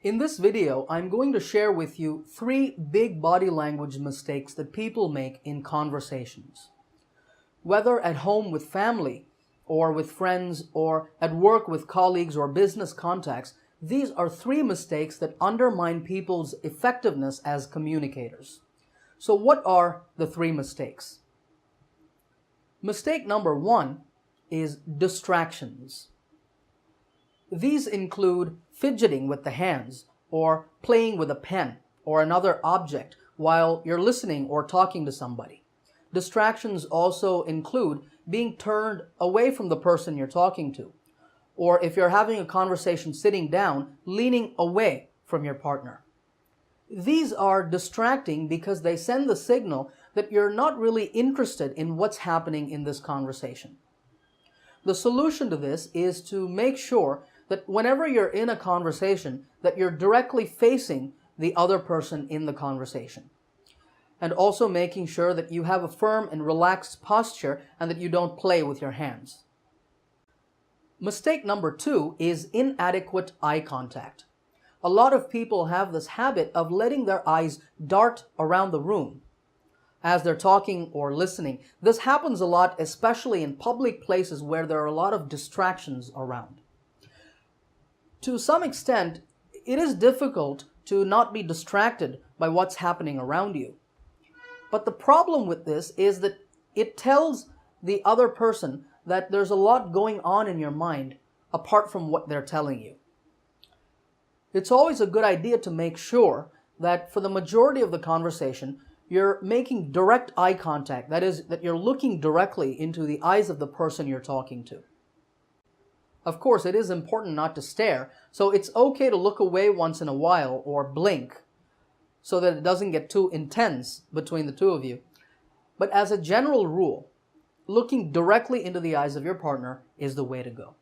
In this video, I'm going to share with you 3 big body language mistakes that people make in conversations. Whether at home with family, or with friends, or at work with colleagues or business contacts, these are 3 mistakes that undermine people's effectiveness as communicators. So what are the 3 mistakes? Mistake number 1 is distractions. These include fidgeting with the hands, or playing with a pen or another object while you're listening or talking to somebody. Distractions also include being turned away from the person you're talking to, or if you're having a conversation sitting down, leaning away from your partner. These are distracting because they send the signal that you're not really interested in what's happening in this conversation. The solution to this is to make sure that whenever you're in a conversation, that you're directly facing the other person in the conversation. And also making sure that you have a firm and relaxed posture and that you don't play with your hands. Mistake number 2 is inadequate eye contact. A lot of people have this habit of letting their eyes dart around the room as they're talking or listening. This happens a lot, especially in public places where there are a lot of distractions around. To some extent, it is difficult to not be distracted by what's happening around you. But the problem with this is that it tells the other person that there's a lot going on in your mind apart from what they're telling you. It's always a good idea to make sure that for the majority of the conversation, you're making direct eye contact. That is, that you're looking directly into the eyes of the person you're talking to. Of course, it is important not to stare, so it's okay to look away once in a while or blink so that it doesn't get too intense between the two of you. But as a general rule, looking directly into the eyes of your partner is the way to go.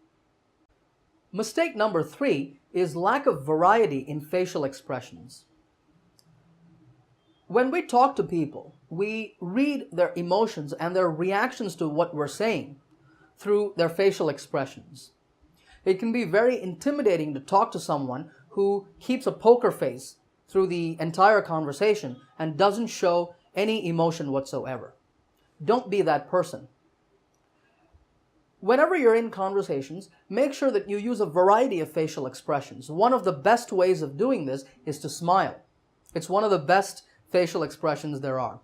Mistake number 3 is lack of variety in facial expressions. When we talk to people, we read their emotions and their reactions to what we're saying through their facial expressions. It can be very intimidating to talk to someone who keeps a poker face through the entire conversation and doesn't show any emotion whatsoever. Don't be that person. Whenever you're in conversations, make sure that you use a variety of facial expressions. One of the best ways of doing this is to smile. It's one of the best facial expressions there are.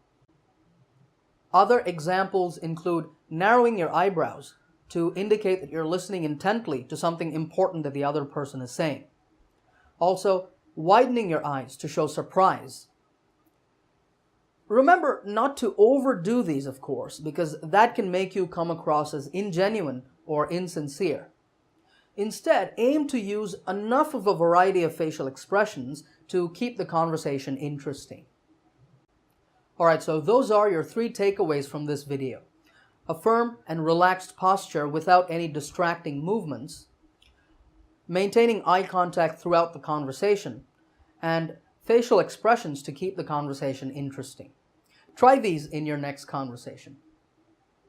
Other examples include narrowing your eyebrows to indicate that you're listening intently to something important that the other person is saying. Also, widening your eyes to show surprise. Remember not to overdo these, of course, because that can make you come across as ingenuine or insincere. Instead, aim to use enough of a variety of facial expressions to keep the conversation interesting. Alright, so those are your 3 takeaways from this video. A firm and relaxed posture without any distracting movements, maintaining eye contact throughout the conversation, and facial expressions to keep the conversation interesting. Try these in your next conversation.